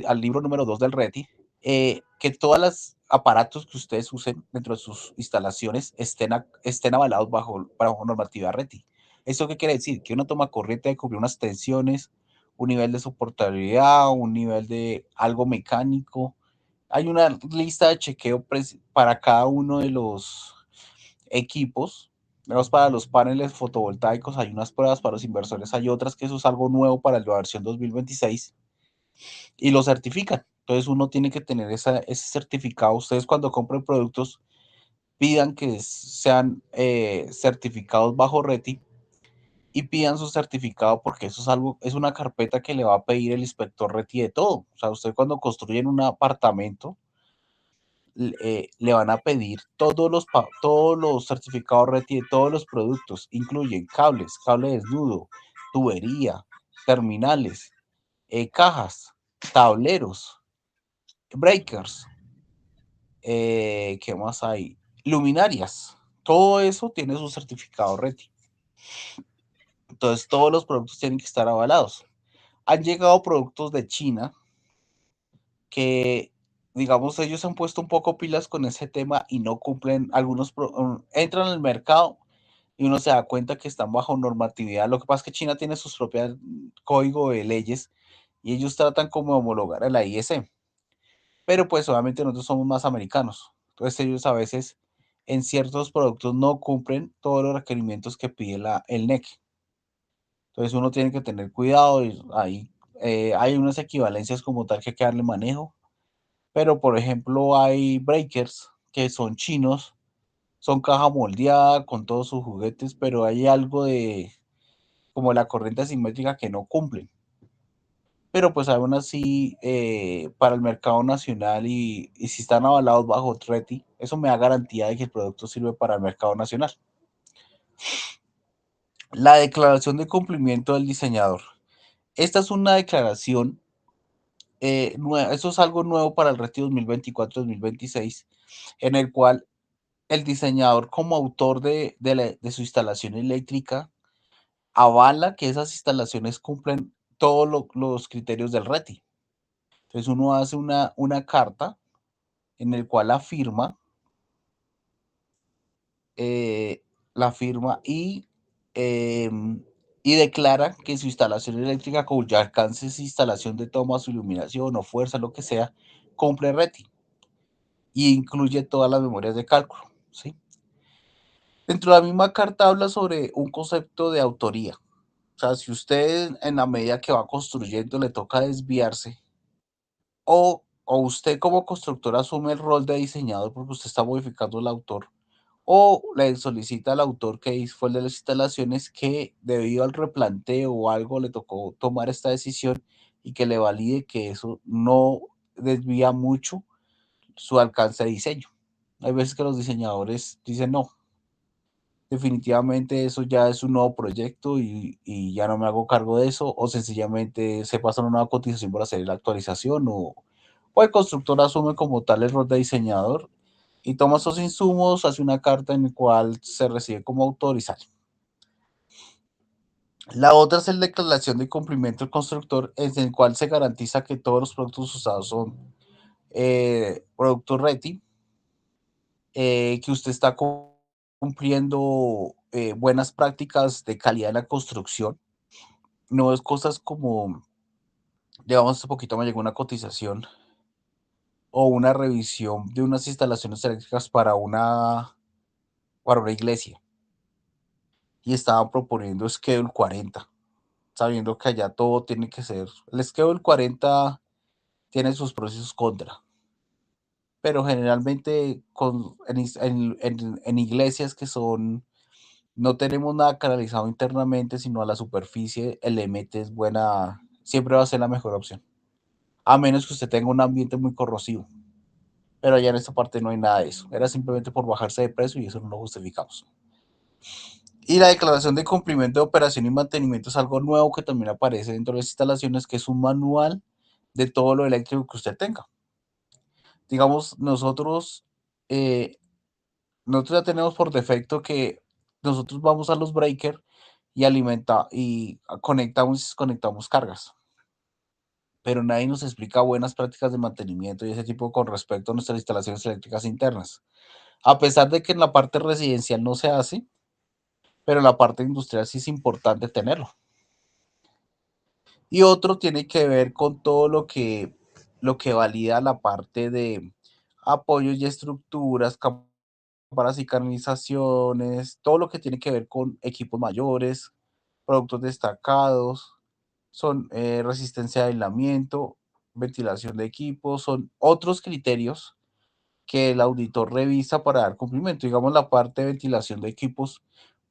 al libro número 2 del RETI, que todos los aparatos que ustedes usen dentro de sus instalaciones estén avalados bajo normativa RETI. ¿Esto qué quiere decir? Que una toma corriente debe cubrir unas tensiones, un nivel de soportabilidad, un nivel de algo mecánico. Hay una lista de chequeo para cada uno de los equipos. Para los paneles fotovoltaicos hay unas pruebas, para los inversores hay otras, que eso es algo nuevo para la versión 2026 y lo certifican. Entonces uno tiene que tener ese certificado. Ustedes cuando compren productos pidan que sean certificados bajo RETI y pidan su certificado, porque eso es algo, es una carpeta que le va a pedir el inspector RETI de todo. O sea, usted cuando construyen un apartamento le van a pedir todos los certificados RETI de todos los productos. Incluyen cables, cable desnudo, tubería, terminales, cajas, tableros, breakers, ¿qué más hay? Luminarias. Todo eso tiene su certificado RETI. Entonces todos los productos tienen que estar avalados. Han llegado productos de China que, digamos, ellos han puesto un poco pilas con ese tema y no cumplen entran al mercado y uno se da cuenta que están bajo normatividad. Lo que pasa es que China tiene sus propios código de leyes y ellos tratan como de homologar a la ISE. Pero pues obviamente nosotros somos más americanos. Entonces ellos a veces en ciertos productos no cumplen todos los requerimientos que pide el NEC. Entonces uno tiene que tener cuidado y hay unas equivalencias como tal que hay que darle manejo. Pero por ejemplo hay breakers que son chinos, son caja moldeada con todos sus juguetes, pero hay algo de como la corriente asimétrica que no cumplen. Pero pues aún así, para el mercado nacional y si están avalados bajo RETI, eso me da garantía de que el producto sirve para el mercado nacional. La declaración de cumplimiento del diseñador. Esta es una declaración nueva, eso es algo nuevo para el RETI 2024-2026, en el cual el diseñador como autor de su instalación eléctrica avala que esas instalaciones cumplen todos los criterios del RETI. Entonces uno hace una carta en el cual la firma y declara que su instalación eléctrica cuya alcance es instalación de tomas, iluminación o fuerza, lo que sea, cumple RETI y incluye todas las memorias de cálculo, ¿sí? Dentro de la misma carta habla sobre un concepto de autoría. O sea, si usted en la medida que va construyendo le toca desviarse o usted como constructor asume el rol de diseñador porque usted está modificando el autor, o le solicita al autor que fue el de las instalaciones que debido al replanteo o algo le tocó tomar esta decisión y que le valide que eso no desvía mucho su alcance de diseño. Hay veces que los diseñadores dicen no, definitivamente eso ya es un nuevo proyecto y ya no me hago cargo de eso, o sencillamente se pasa una nueva cotización por hacer la actualización, o el constructor asume como tal el rol de diseñador y toma esos insumos, hace una carta en la cual se recibe como autorizar. La otra es la declaración de cumplimiento del constructor, en el cual se garantiza que todos los productos usados son productos RETI, que usted está cumpliendo buenas prácticas de calidad en la construcción. No es cosas como, digamos, hace poquito me llegó una cotización o una revisión de unas instalaciones eléctricas para una iglesia y estaban proponiendo Schedule 40, sabiendo que allá todo tiene que ser. El Schedule 40 tiene sus pros y sus contras, pero generalmente en iglesias que son, no tenemos nada canalizado internamente, sino a la superficie, el EMET es buena, siempre va a ser la mejor opción, a menos que usted tenga un ambiente muy corrosivo. Pero allá en esta parte no hay nada de eso. Era simplemente por bajarse de precio y eso no lo justificamos. Y la declaración de cumplimiento de operación y mantenimiento es algo nuevo que también aparece dentro de las instalaciones, que es un manual de todo lo eléctrico que usted tenga. Digamos, eh, nosotros ya tenemos por defecto que nosotros vamos a los breakers y conectamos y desconectamos cargas. pero nadie nos explica buenas prácticas de mantenimiento y ese tipo con respecto a nuestras instalaciones eléctricas internas. A pesar de que en la parte residencial no se hace, pero en la parte industrial sí es importante tenerlo. Y otro tiene que ver con todo lo que valida la parte de apoyos y estructuras, cámaras y canalizaciones, todo lo que tiene que ver con equipos mayores, productos destacados, son resistencia de aislamiento, ventilación de equipos, son otros criterios que el auditor revisa para dar cumplimiento. Digamos la parte de ventilación de equipos,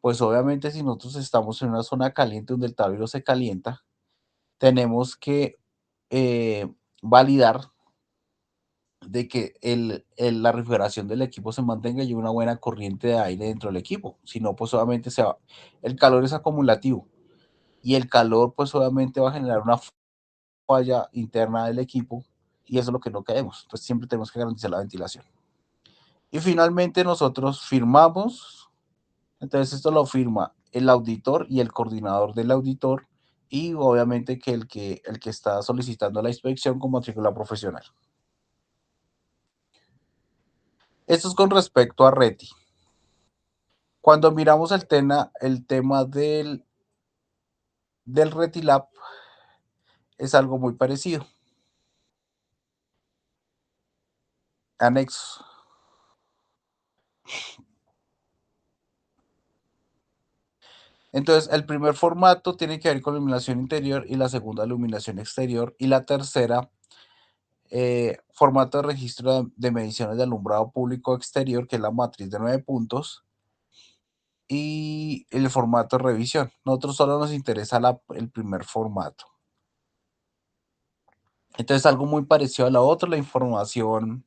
pues obviamente si nosotros estamos en una zona caliente donde el tablero se calienta, tenemos que validar de que la refrigeración del equipo se mantenga y una buena corriente de aire dentro del equipo. Si no, pues obviamente el calor es acumulativo y el calor pues obviamente va a generar una falla interna del equipo y eso es lo que no queremos. Entonces siempre tenemos que garantizar la ventilación. Y finalmente nosotros firmamos, entonces esto lo firma el auditor y el coordinador del auditor y obviamente que el que está solicitando la inspección con matrícula profesional. Esto es con respecto a RETI. Cuando miramos el tema del RETILab, es algo muy parecido. Anexos. Entonces, el primer formato tiene que ver con iluminación interior y la segunda iluminación exterior y la tercera formato de registro de mediciones de alumbrado público exterior, que es la matriz de 9 puntos, y el formato de revisión. Nosotros solo nos interesa el primer formato. Entonces, algo muy parecido a la otra, la información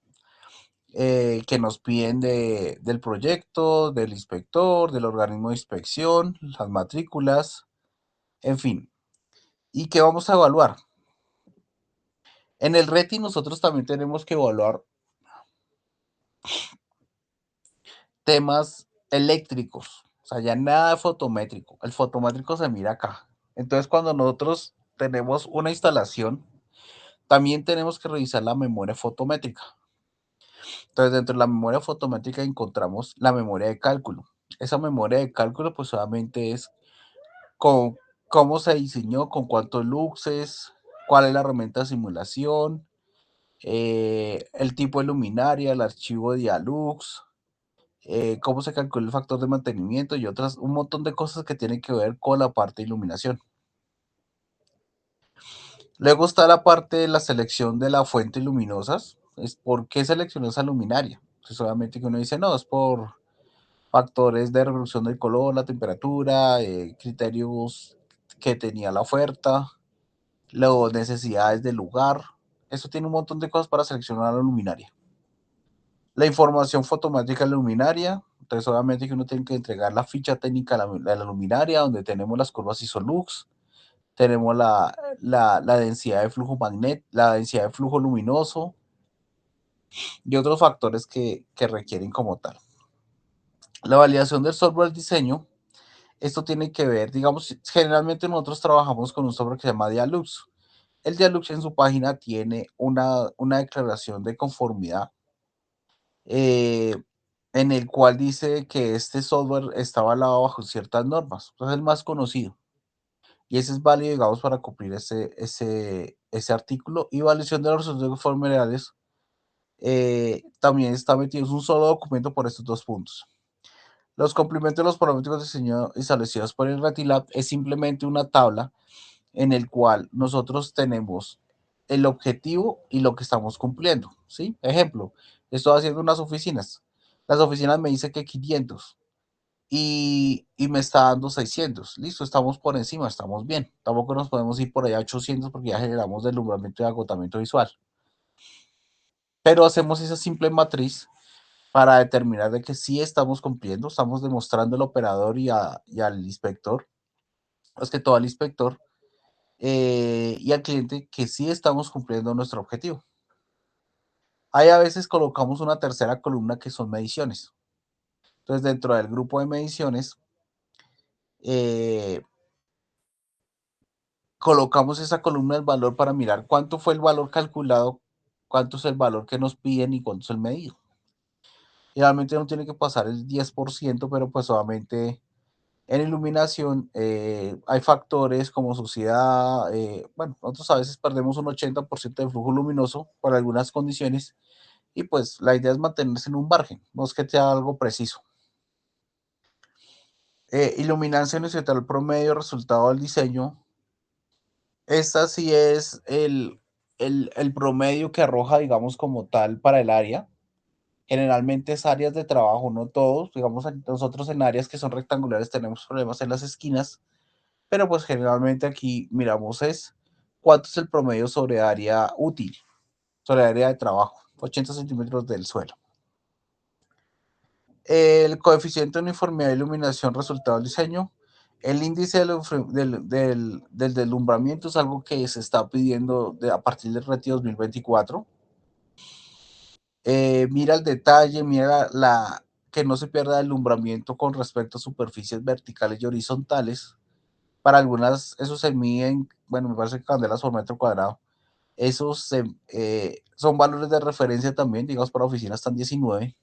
que nos piden del proyecto, del inspector, del organismo de inspección, las matrículas, en fin. ¿Y qué vamos a evaluar? En el RETI nosotros también tenemos que evaluar temas eléctricos, o sea, ya nada de fotométrico. El fotométrico se mira acá. Entonces, cuando nosotros tenemos una instalación, también tenemos que revisar la memoria fotométrica. Entonces, dentro de la memoria fotométrica encontramos la memoria de cálculo. Esa memoria de cálculo, pues solamente es con cómo se diseñó, con cuántos luxes, cuál es la herramienta de simulación, el tipo de luminaria, el archivo de Dialux, cómo se calcula el factor de mantenimiento y un montón de cosas que tienen que ver con la parte de iluminación. Luego está la parte de la selección de la fuente luminosas. ¿Por qué seleccionó esa luminaria? Pues obviamente que uno dice, no, es por factores de reproducción del color, la temperatura, criterios que tenía la oferta, las necesidades del lugar. Eso tiene un montón de cosas para seleccionar la luminaria. La información fotomática de la luminaria. Entonces, obviamente que uno tiene que entregar la ficha técnica de la luminaria, donde tenemos las curvas ISOLUX, tenemos la densidad de flujo la densidad de flujo luminoso y otros factores que requieren como tal. La validación del software diseño. Esto tiene que ver, digamos, generalmente nosotros trabajamos con un software que se llama Dialux. El Dialux en su página tiene una declaración de conformidad eh, en el cual dice que este software está avalado bajo ciertas normas. Es el más conocido. Y ese es válido, digamos, para cumplir ese artículo. Y validación de los resultados formales también está metido en un solo documento por estos dos puntos. Los complementos de los parámetros diseñados y establecidos por el RETILab es simplemente una tabla en el cual nosotros tenemos el objetivo y lo que estamos cumpliendo, ¿sí? Ejemplo, estoy haciendo unas oficinas. Las oficinas me dicen que 500 y me está dando 600. Listo, estamos por encima, estamos bien. Tampoco nos podemos ir por allá a 800 porque ya generamos deslumbramiento y agotamiento visual. Pero hacemos esa simple matriz para determinar de que sí estamos cumpliendo, estamos demostrando al operador y al inspector, es que todo al inspector y al cliente que sí estamos cumpliendo nuestro objetivo. Ahí a veces colocamos una tercera columna que son mediciones. Entonces, dentro del grupo de mediciones, eh, colocamos esa columna del valor para mirar cuánto fue el valor calculado, cuánto es el valor que nos piden y cuánto es el medido. Realmente no tiene que pasar el 10%, pero pues obviamente en iluminación hay factores como suciedad, bueno, nosotros a veces perdemos un 80% de flujo luminoso por algunas condiciones y pues la idea es mantenerse en un margen, no es que sea algo preciso. Iluminancia incidental promedio, resultado del diseño. Esta sí es el promedio que arroja, digamos, como tal para el área. Generalmente es áreas de trabajo, no todos. Digamos, nosotros en áreas que son rectangulares tenemos problemas en las esquinas, pero pues generalmente aquí miramos es cuánto es el promedio sobre área útil, sobre área de trabajo, 80 centímetros del suelo. El coeficiente de uniformidad de iluminación resultado del diseño. El índice del deslumbramiento es algo que se está pidiendo a partir del RETI 2024. Mira el detalle, mira que no se pierda el alumbramiento con respecto a superficies verticales y horizontales. Para algunas, eso se miden, bueno, me parece que candelas por metro cuadrado. Esos son valores de referencia también, digamos, para oficinas están 19.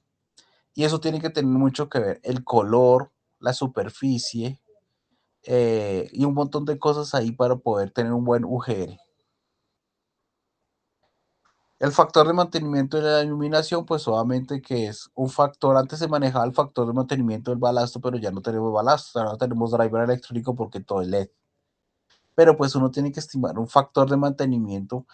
Y eso tiene que tener mucho que ver el color, la superficie y un montón de cosas ahí para poder tener un buen UGR. El factor de mantenimiento de la iluminación, pues obviamente que es un factor, antes se manejaba el factor de mantenimiento del balasto, pero ya no tenemos balasto, ahora tenemos driver electrónico porque todo es LED. Pero pues uno tiene que estimar un factor de mantenimiento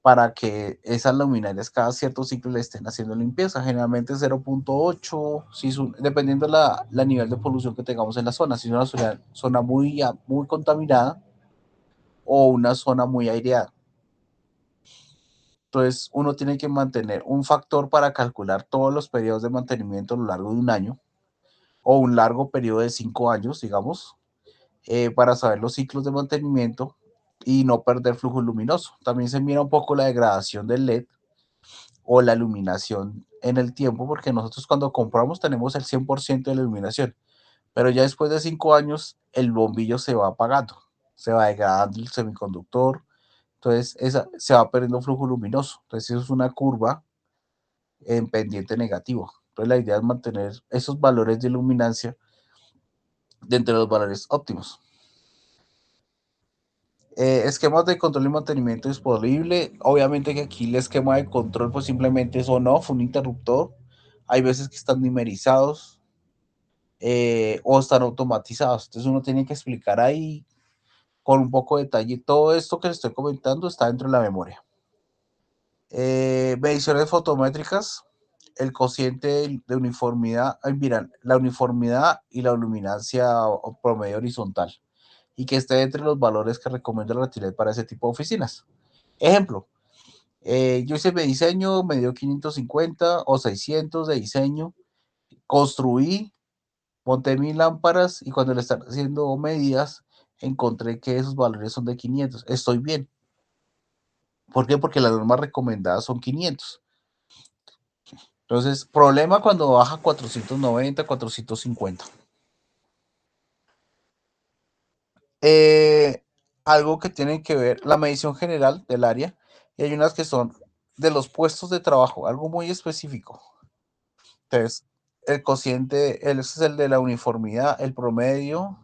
para que esas luminarias cada cierto ciclo le estén haciendo limpieza, generalmente 0.8, si dependiendo la nivel de polución que tengamos en la zona, si es una zona muy contaminada o una zona muy aireada. Entonces, uno tiene que mantener un factor para calcular todos los periodos de mantenimiento a lo largo de un año o un largo periodo de 5 años, digamos, para saber los ciclos de mantenimiento y no perder flujo luminoso. También se mira un poco la degradación del LED o la iluminación en el tiempo, porque nosotros cuando compramos tenemos el 100% de la iluminación, pero ya después de 5 años el bombillo se va apagando, se va degradando el semiconductor, entonces se va perdiendo flujo luminoso. Entonces eso es una curva en pendiente negativo. Entonces la idea es mantener esos valores de luminancia dentro de los valores óptimos. Esquemas de control y mantenimiento disponible. Obviamente que aquí el esquema de control pues simplemente es on-off, un interruptor. Hay veces que están numerizados o están automatizados. Entonces uno tiene que explicar ahí con un poco de detalle. Todo esto que les estoy comentando está dentro de la memoria. Mediciones fotométricas, el cociente de uniformidad, miran, la uniformidad y la luminancia promedio horizontal y que esté entre los valores que recomienda el Retilet para ese tipo de oficinas. Ejemplo, yo hice mi diseño, me dio 550 o 600 de diseño, construí, monté mis lámparas y cuando le están haciendo medidas, encontré que esos valores son de 500. Estoy bien. ¿Por qué? Porque las normas recomendadas son 500. Entonces, problema cuando baja 490, 450. Eh, Algo que tiene que ver, la medición general del área, y hay unas que son de los puestos de trabajo, algo muy específico. Entonces, el cociente, ese es el de la uniformidad, el promedio.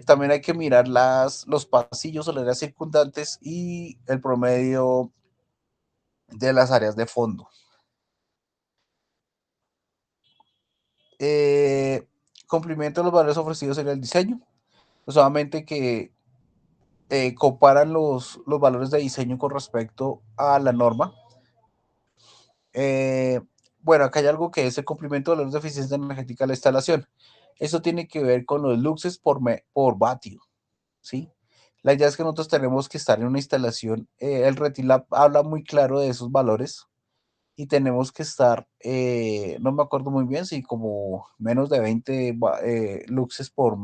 También hay que mirar los pasillos o las áreas circundantes y el promedio de las áreas de fondo. Eh, Cumplimiento de los valores ofrecidos en el diseño. Pues solamente que comparan los valores de diseño con respecto a la norma. Eh, bueno, acá hay algo que es el cumplimiento de valores de eficiencia energética de la instalación. Eso tiene que ver con los luxes por vatio, ¿sí? La idea es que nosotros tenemos que estar en una instalación, el Retilab habla muy claro de esos valores y tenemos que estar, no me acuerdo muy bien, si como menos de 20 luxes por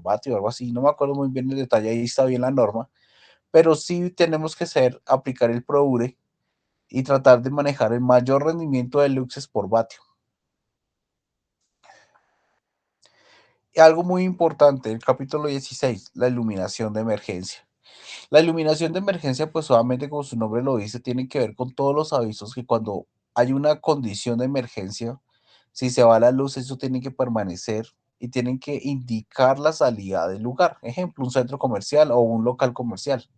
vatio o algo así, no me acuerdo muy bien el detalle, ahí está bien la norma, pero sí tenemos que aplicar el ProUre y tratar de manejar el mayor rendimiento de luxes por vatio. Algo muy importante, el capítulo 16, la iluminación de emergencia. La iluminación de emergencia, pues solamente como su nombre lo dice, tiene que ver con todos los avisos que cuando hay una condición de emergencia, si se va la luz, eso tiene que permanecer y tienen que indicar la salida del lugar. Ejemplo, un centro comercial o un local comercial.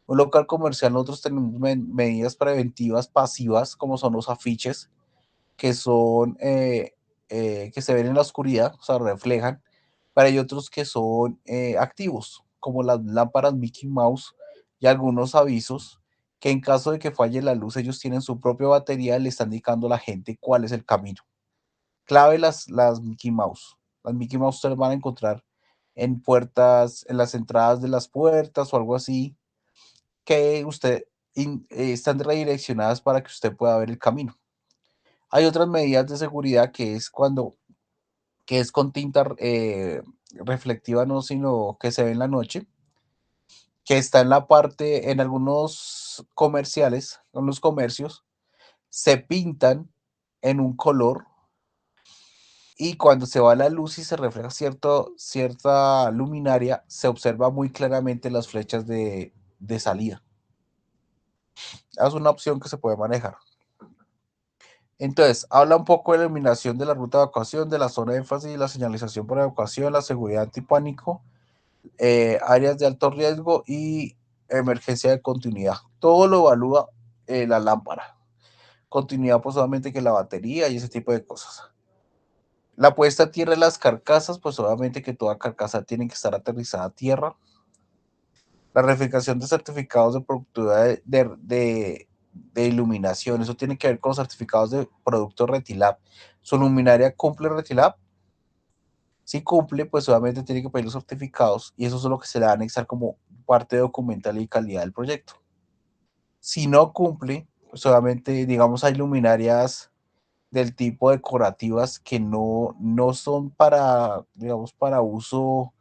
Un local comercial, nosotros tenemos medidas preventivas pasivas, como son los afiches, que son que se ven en la oscuridad, o sea, reflejan, pero hay otros que son activos, como las lámparas Mickey Mouse y algunos avisos que en caso de que falle la luz, ellos tienen su propia batería, le están indicando a la gente cuál es el camino. Clave las Mickey Mouse. Las Mickey Mouse ustedes van a encontrar en puertas, en las entradas de las puertas o algo así, que están redireccionadas para que usted pueda ver el camino. Hay otras medidas de seguridad que es con tinta reflectiva, no, sino que se ve en la noche, que está en la parte, en algunos comerciales, en los comercios, se pintan en un color y cuando se va la luz y se refleja cierta luminaria, se observa muy claramente las flechas de salida. Es una opción que se puede manejar. Entonces, habla un poco de la eliminación de la ruta de evacuación, de la zona de énfasis, la señalización por evacuación, la seguridad antipánico, áreas de alto riesgo y emergencia de continuidad. Todo lo evalúa la lámpara. Continuidad, pues obviamente que la batería y ese tipo de cosas. La puesta a tierra de las carcasas, pues obviamente que toda carcasa tiene que estar aterrizada a tierra. La verificación de certificados de productividad de iluminación, eso tiene que ver con los certificados de producto Retilab. ¿Su luminaria cumple Retilab? Si cumple, pues obviamente tiene que pedir los certificados y eso es lo que se le va a anexar como parte documental y calidad del proyecto. Si no cumple, pues obviamente, digamos, hay luminarias del tipo decorativas que no son para, digamos, para uso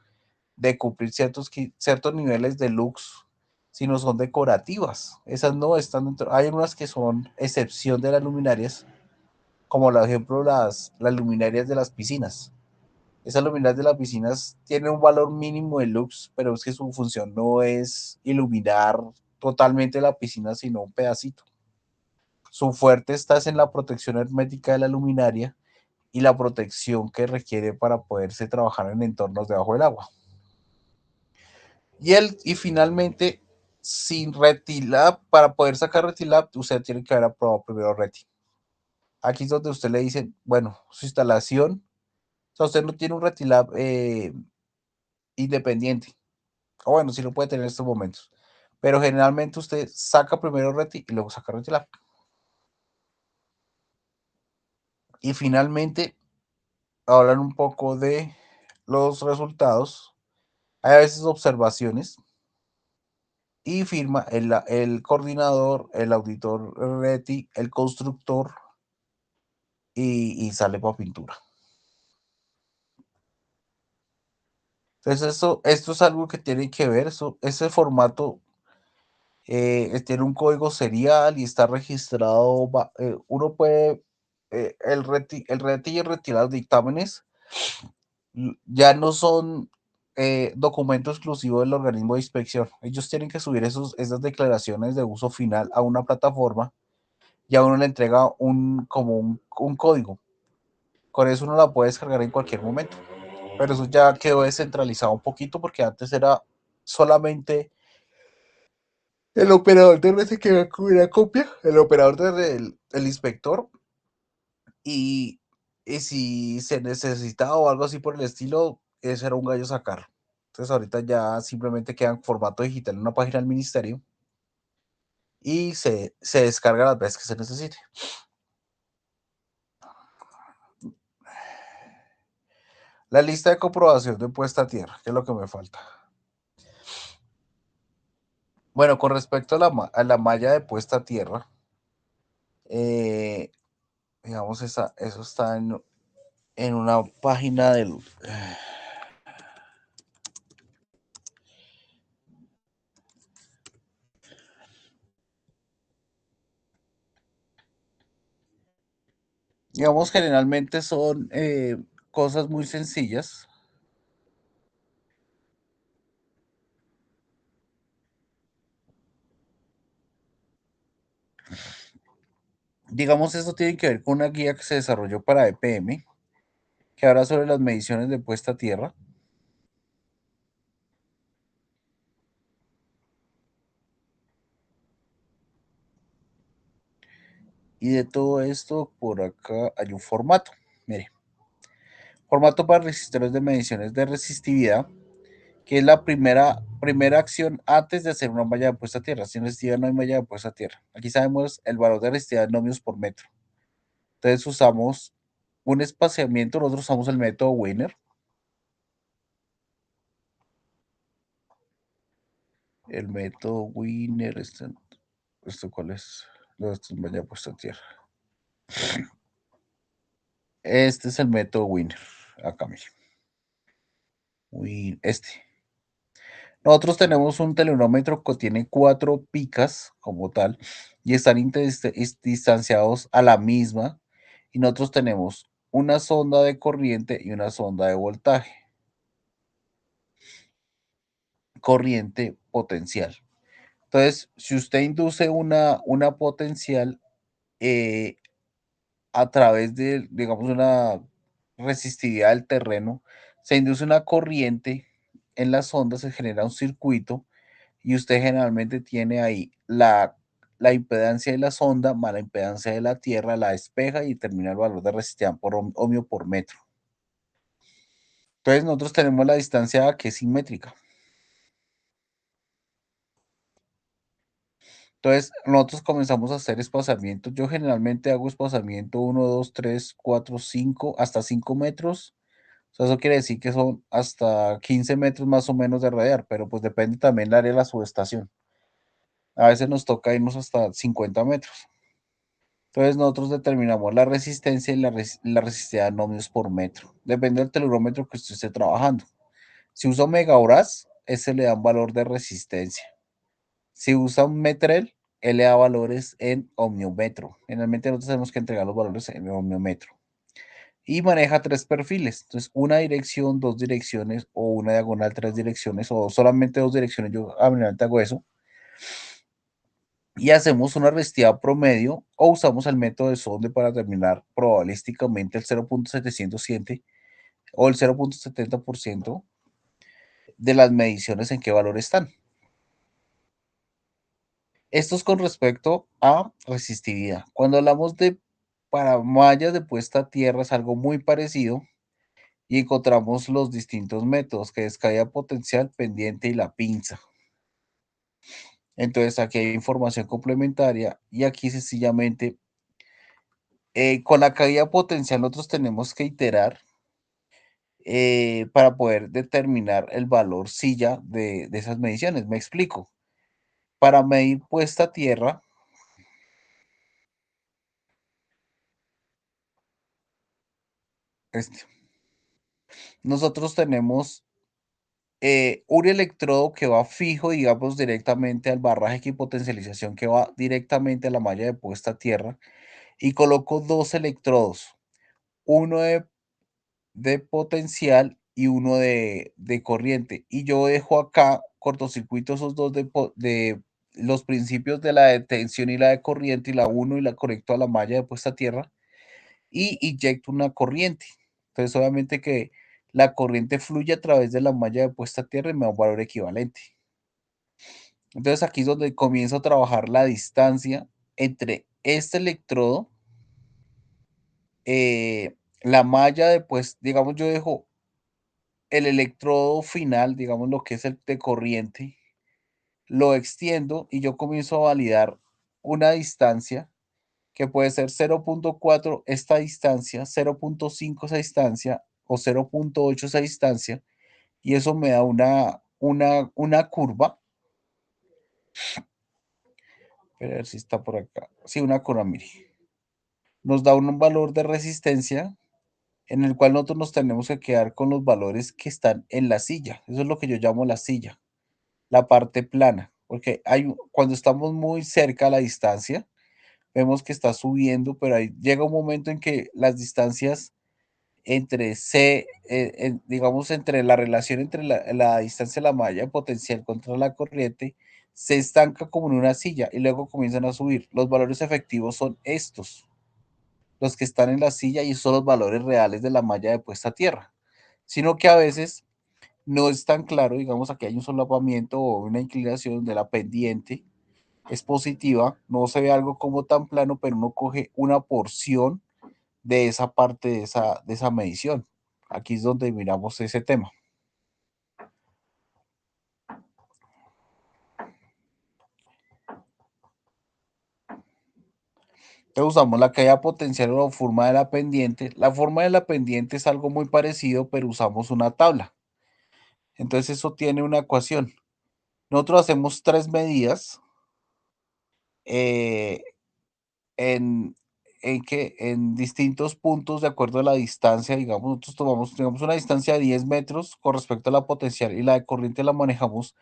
de cumplir ciertos niveles de lux, sino son decorativas. Esas no están dentro. Hay unas que son excepción de las luminarias, como por ejemplo las luminarias de las piscinas. Esas luminarias de las piscinas tienen un valor mínimo de lux, pero es que su función no es iluminar totalmente la piscina, sino un pedacito. Su fuerte está en la protección hermética de la luminaria y la protección que requiere para poderse trabajar en entornos debajo del agua. Y finalmente, sin Retilab, para poder sacar Retilab, usted tiene que haber aprobado primero Reti. Aquí es donde usted le dice, bueno, su instalación, o sea, usted no tiene un Retilab independiente. O bueno, sí lo puede tener en estos momentos. Pero generalmente usted saca primero Reti y luego saca Retilab. Y finalmente, hablan un poco de los resultados. Hay a veces observaciones y firma el coordinador, el auditor Reti, el constructor y sale para pintura. Entonces, esto es algo que tiene que ver, ese formato tiene un código serial y está registrado. Uno puede, el RETI y el retirar dictámenes ya no son documentos exclusivos del organismo de inspección. Ellos tienen que subir esas declaraciones de uso final a una plataforma y a uno le entrega como un código. Con eso uno la puede descargar en cualquier momento. Pero eso ya quedó descentralizado un poquito porque antes era solamente el operador de red que va con una copia, el operador el inspector, y, y si se necesitaba o algo así por el estilo, ese era un gallo sacar. Entonces ahorita ya simplemente queda en formato digital en una página del ministerio y se descarga las veces que se necesite. La lista de comprobación de puesta a tierra, que es lo que me falta. Bueno, con respecto a la malla de puesta a tierra, eh, digamos, eso está en una página del... Digamos, generalmente son cosas muy sencillas. Digamos, esto tiene que ver con una guía que se desarrolló para EPM, que habla sobre las mediciones de puesta a tierra. Y de todo esto, por acá hay un formato. Mire, formato para resistores de mediciones de resistividad, que es la primera acción antes de hacer una malla de puesta a tierra. Sin resistividad no hay malla de puesta a tierra. Aquí sabemos el valor de resistividad en ohmios por metro. Entonces usamos un espaciamiento, nosotros usamos el método Wiener. El método Wiener, ¿esto cuál es? No, esto es malla de puesta a tierra. Este es el método Wiener. Acá, mire. Este. Nosotros tenemos un telenómetro que tiene 4 picas como tal y están distanciados a la misma. Y nosotros tenemos una sonda de corriente y una sonda de voltaje. Corriente potencial. Entonces, si usted induce una potencial eh, a través de, digamos, una resistividad del terreno, se induce una corriente en la sonda, se genera un circuito y usted generalmente tiene ahí la impedancia de la sonda más la impedancia de la Tierra, la despeja y determina el valor de resistividad por ohmio por metro. Entonces nosotros tenemos la distancia A que es simétrica. Entonces nosotros comenzamos a hacer espaciamiento. Yo generalmente hago espaciamiento 1, 2, 3, 4, 5, hasta 5 metros. O sea, eso quiere decir que son hasta 15 metros más o menos de radiar, pero pues depende también del área de la subestación. A veces nos toca irnos hasta 50 metros. Entonces nosotros determinamos la resistencia y la resistividad en ohmios por metro. Depende del telurómetro que usted esté trabajando. Si usa un megahoras, ese le da un valor de resistencia. Si usa un metrel, él le da valores en ohmiómetro. Generalmente nosotros tenemos que entregar los valores en ohmiómetro. Y maneja 3 perfiles. Entonces, una dirección, 2 direcciones, o una diagonal, 3 direcciones, o solamente 2 direcciones. Yo generalmente hago eso. Y hacemos una resistividad promedio o usamos el método de sonde para determinar probabilísticamente el 0.707 o el 0.70% de las mediciones en qué valor están. Esto es con respecto a resistividad. Cuando hablamos de para mallas de puesta a tierra es algo muy parecido y encontramos los distintos métodos, que es caída potencial, pendiente y la pinza. Entonces aquí hay información complementaria y aquí sencillamente con la caída potencial nosotros tenemos que iterar para poder determinar el valor silla de esas mediciones. Me explico. Para medir puesta a tierra, este, nosotros tenemos un electrodo que va fijo, digamos, directamente al barraje y potencialización que va directamente a la malla de puesta a tierra y coloco 2 electrodos, uno de potencial y uno de corriente. Y yo dejo acá cortocircuito esos dos de los principios de la de tensión y la de corriente y la uno y la conecto a la malla de puesta a tierra y inyecto una corriente. Entonces, obviamente que la corriente fluye a través de la malla de puesta a tierra y me da un valor equivalente. Entonces, aquí es donde comienzo a trabajar la distancia entre este electrodo, la malla de, pues, digamos, yo dejo el electrodo final, digamos lo que es el de corriente, lo extiendo y yo comienzo a validar una distancia que puede ser 0.4 esta distancia, 0.5 esa distancia o 0.8 esa distancia y eso me da una curva. A ver si está por acá. Sí, una curva, mire. Nos da un valor de resistencia en el cual nosotros nos tenemos que quedar con los valores que están en la silla. Eso es lo que yo llamo la silla, la parte plana, porque cuando estamos muy cerca a la distancia, vemos que está subiendo, pero ahí llega un momento en que las distancias entre C, digamos, entre la relación entre la distancia de la malla potencial contra la corriente, se estanca como en una silla y luego comienzan a subir. Los valores efectivos son estos, los que están en la silla, y son los valores reales de la malla de puesta a tierra. Sino que a veces no es tan claro, digamos, aquí hay un solapamiento o una inclinación de la pendiente, es positiva, no se ve algo como tan plano, pero uno coge una porción de esa parte de esa medición. Aquí es donde miramos ese tema. Entonces usamos la caída potencial o la forma de la pendiente. La forma de la pendiente es algo muy parecido, pero usamos una tabla. Entonces eso tiene una ecuación. Nosotros hacemos tres medidas eh, en, en distintos puntos de acuerdo a la distancia. Digamos, nosotros tomamos, digamos, una distancia de 10 metros con respecto a la potencial, y la de corriente la manejamos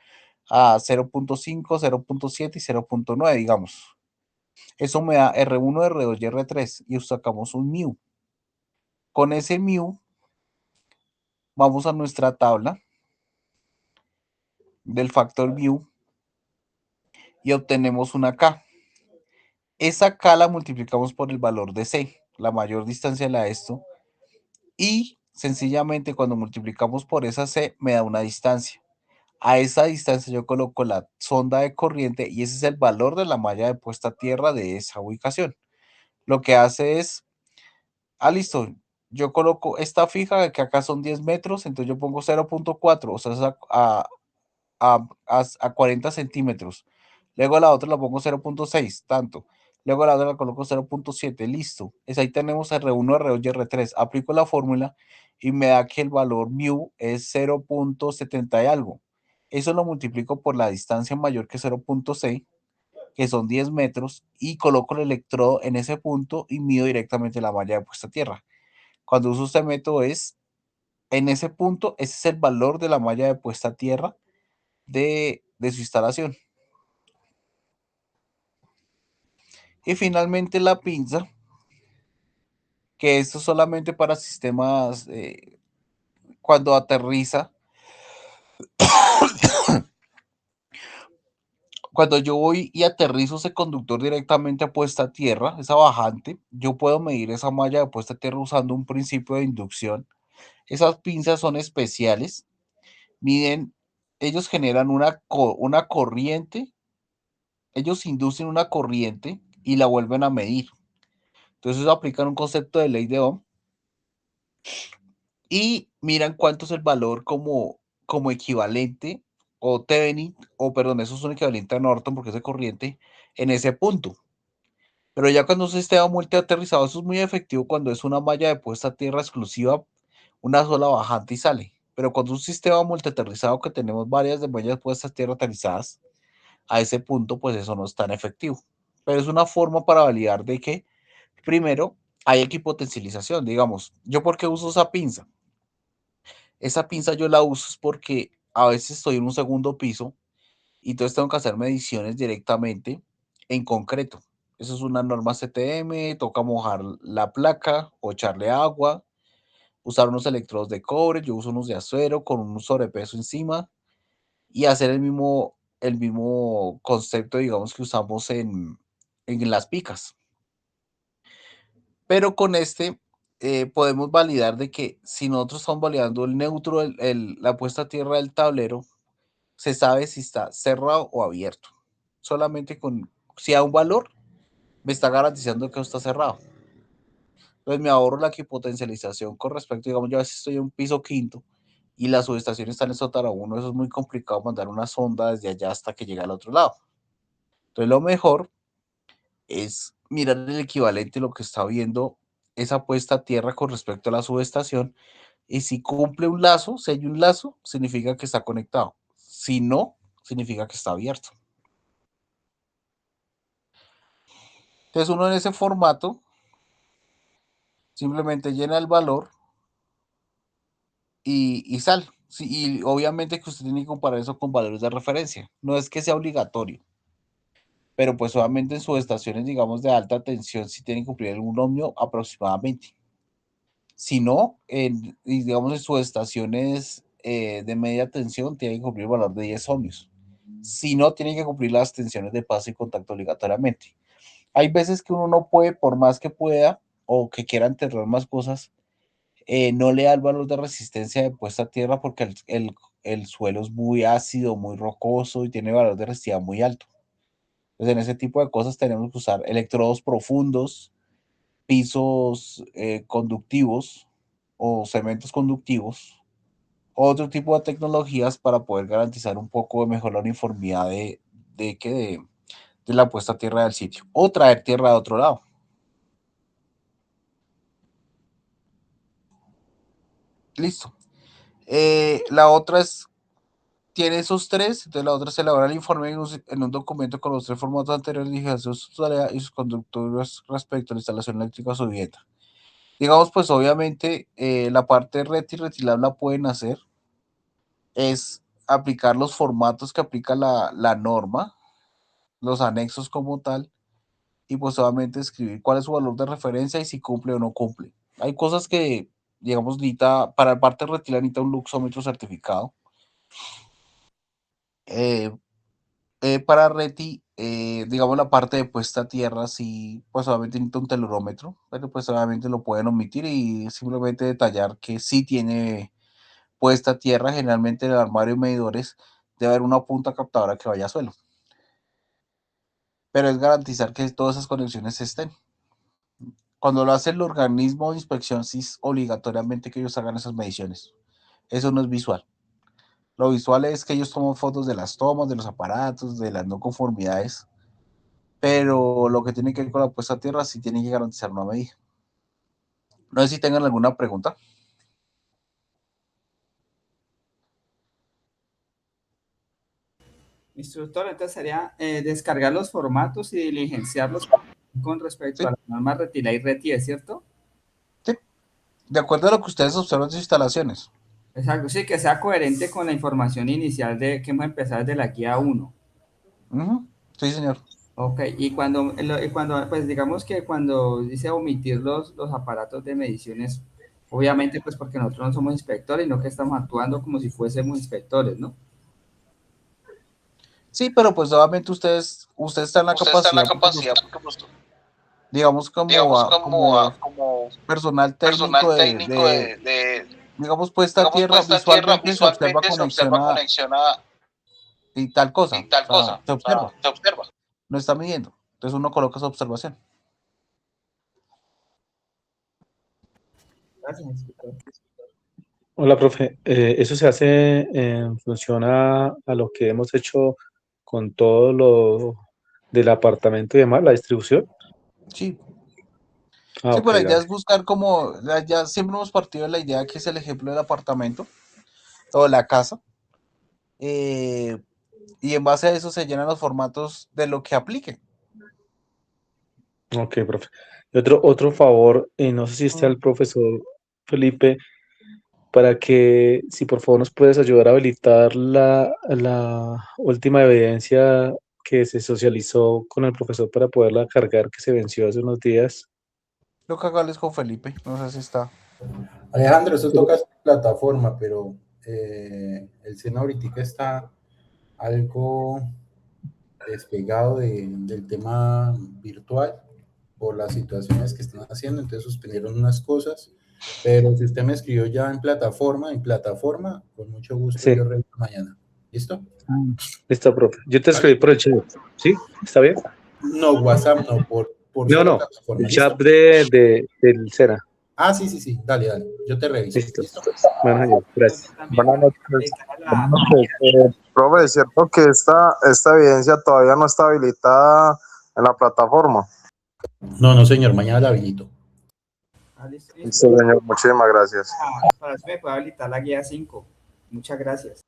a 0.5, 0.7 y 0.9, digamos. Eso me da R1, R2 y R3 y sacamos un mu. Con ese mu vamos a nuestra tabla del factor mu y obtenemos una K. Esa K la multiplicamos por el valor de C, la mayor distancia de la esto, y sencillamente cuando multiplicamos por esa C me da una distancia. A esa distancia yo coloco la sonda de corriente y ese es el valor de la malla de puesta a tierra de esa ubicación. Lo que hace es, listo, yo coloco esta fija que acá son 10 metros, entonces yo pongo 0.4, o sea, es a 40 centímetros. Luego a la otra la pongo 0.6, tanto. Luego a la otra la coloco 0.7, listo. Es ahí tenemos R1, R2 y R3. Aplico la fórmula y me da que el valor mu es 0.70 y algo. Eso lo multiplico por la distancia mayor que 0.6, que son 10 metros, y coloco el electrodo en ese punto y mido directamente la malla de puesta a tierra. Cuando uso este método es, en ese punto, ese es el valor de la malla de puesta a tierra de su instalación. Y finalmente la pinza, que esto es solamente para sistemas, cuando aterriza, cuando yo voy y aterrizo ese conductor directamente a puesta a tierra, esa bajante, yo puedo medir esa malla de puesta a tierra usando un principio de inducción. Esas pinzas son especiales, miden, ellos generan una corriente, ellos inducen una corriente y la vuelven a medir. Entonces aplican un concepto de ley de Ohm y miran cuánto es el valor como equivalente, o Thevenin, o perdón, eso es un equivalente a Norton porque es de corriente, en ese punto. Pero ya cuando un sistema multiaterrizado, eso es muy efectivo cuando es una malla de puesta a tierra exclusiva, una sola bajante y sale. Pero cuando es un sistema multiaterrizado que tenemos varias de mallas puestas a tierra aterrizadas, a ese punto, pues eso no es tan efectivo. Pero es una forma para validar de que, primero, hay equipotencialización. Digamos, ¿yo por qué uso esa pinza? Esa pinza yo la uso es porque a veces estoy en un segundo piso y entonces tengo que hacer mediciones directamente en concreto. Eso es una norma CTM, toca mojar la placa o echarle agua, usar unos electrodos de cobre, yo uso unos de acero con un sobrepeso encima y hacer el mismo concepto, digamos, que usamos en las picas. Pero con este podemos validar de que si nosotros estamos validando el neutro, la puesta a tierra del tablero, se sabe si está cerrado o abierto. Solamente con, si a un valor, me está garantizando que está cerrado. Entonces me ahorro la equipotencialización con respecto, digamos, yo a veces estoy en un piso quinto y la subestación está en el sótano 1, eso es muy complicado mandar una sonda desde allá hasta que llegue al otro lado. Entonces lo mejor es mirar el equivalente, lo que está viendo esa puesta a tierra con respecto a la subestación, y si cumple un lazo, si hay un lazo, significa que está conectado. Si no, significa que está abierto. Entonces uno en ese formato simplemente llena el valor y sale. Sí, y obviamente que usted tiene que comparar eso con valores de referencia. No es que sea obligatorio, pero pues obviamente en sus estaciones, digamos, de alta tensión, sí tienen que cumplir un ohmio aproximadamente. Si no, y digamos en sus estaciones de media tensión tienen que cumplir el valor de 10 ohmios. Si no, tienen que cumplir las tensiones de paso y contacto obligatoriamente. Hay veces que uno no puede, por más que pueda, o que quiera enterrar más cosas, no le da el valor de resistencia de puesta a tierra porque el suelo es muy ácido, muy rocoso y tiene valor de resistividad muy alto. Entonces, en ese tipo de cosas tenemos que usar electrodos profundos, pisos conductivos o cementos conductivos, otro tipo de tecnologías para poder garantizar un poco de mejor la uniformidad de la puesta a tierra del sitio o traer tierra de otro lado. Listo. La otra tiene esos tres, entonces la otra se elabora el informe en un documento con los tres formatos anteriores y sus tareas y sus conductores respecto a la instalación eléctrica o su vivienda. Digamos, pues obviamente la parte RET y RETILAB la pueden hacer, es aplicar los formatos que aplica la norma, los anexos como tal, y pues obviamente escribir cuál es su valor de referencia y si cumple o no cumple. Hay cosas que, digamos, para la parte RETILAB necesita un luxómetro certificado. Para RETI, digamos la parte de puesta a tierra, sí, pues obviamente necesita un telurómetro, pero pues obviamente lo pueden omitir y simplemente detallar que sí tiene puesta a tierra. Generalmente en el armario de medidores debe haber una punta captadora que vaya a suelo, pero es garantizar que todas esas conexiones estén. Cuando lo hace el organismo de inspección, sí es obligatoriamente que ellos hagan esas mediciones. Eso no es visual. Lo visual es que ellos toman fotos de las tomas, de los aparatos, de las no conformidades, pero lo que tiene que ver con la puesta a tierra sí tiene que garantizar una medida. No sé si tengan alguna pregunta. Instructor, entonces sería descargar los formatos y diligenciarlos con respecto Sí, a la norma RETILA y RETI, ¿es cierto? sí. De acuerdo a lo que ustedes observan en sus instalaciones. Exacto, sí, que sea coherente con la información inicial de que hemos empezado desde la guía 1. Sí, señor. Ok, y cuando, pues digamos que cuando dice omitir los aparatos de mediciones, obviamente pues porque nosotros no somos inspectores, sino que estamos actuando como si fuésemos inspectores, ¿no? Sí, pero pues obviamente usted está en la Usted está en la capacidad, porque pues, capacidad, porque pues, digamos digamos, como como personal técnico personal técnico digamos, puesta a digamos, tierra, puesta a tierra, visualmente se observa visualmente se conexión observa a conexión a y tal cosa, y o tal sea, cosa, se o sea, observa, se observa. no está midiendo. Entonces uno coloca esa observación. Gracias, inspector. Hola, profe. Eso se hace en función a lo que hemos hecho con todo lo del apartamento y demás, la distribución. Sí, Ah, sí, ok, pues la idea dale. es buscar como, ya siempre hemos partido de la idea que es el ejemplo del apartamento o la casa, eh, y en base a eso se llenan los formatos de lo que aplique. Ok, profe. Y otro favor, no sé si está Mm. el profesor Felipe, para que, si por favor nos puedes ayudar a habilitar la última evidencia que se socializó con el profesor para poderla cargar, que se venció hace unos días. Lo que hago es con Felipe, no sé si está. Alejandro, eso toca su plataforma, pero el Sena ahorita está algo despegado del tema virtual por las situaciones que están haciendo, entonces suspendieron unas cosas, pero si usted me escribió ya en plataforma, con mucho gusto Sí, yo reviso mañana. ¿Listo? listo, profe. Yo te ¿Vale? escribí por el chat. ¿Sí? ¿Está bien? No, WhatsApp no, por No, solo no. El plataforma. chat ¿Listo? del Sena. Ah, sí, sí, sí. Dale, dale. Yo te reviso. Listo. ¿Listo? Bueno, señor, Yo gracias. también Buenas para noches. editar Buenas la noches. Profe, ¿es cierto que esta evidencia todavía no está habilitada en la plataforma? No, no, señor. Mañana la habilito. listo, Sí, señor, muchísimas gracias. para eso me puede habilitar la guía 5. Muchas gracias.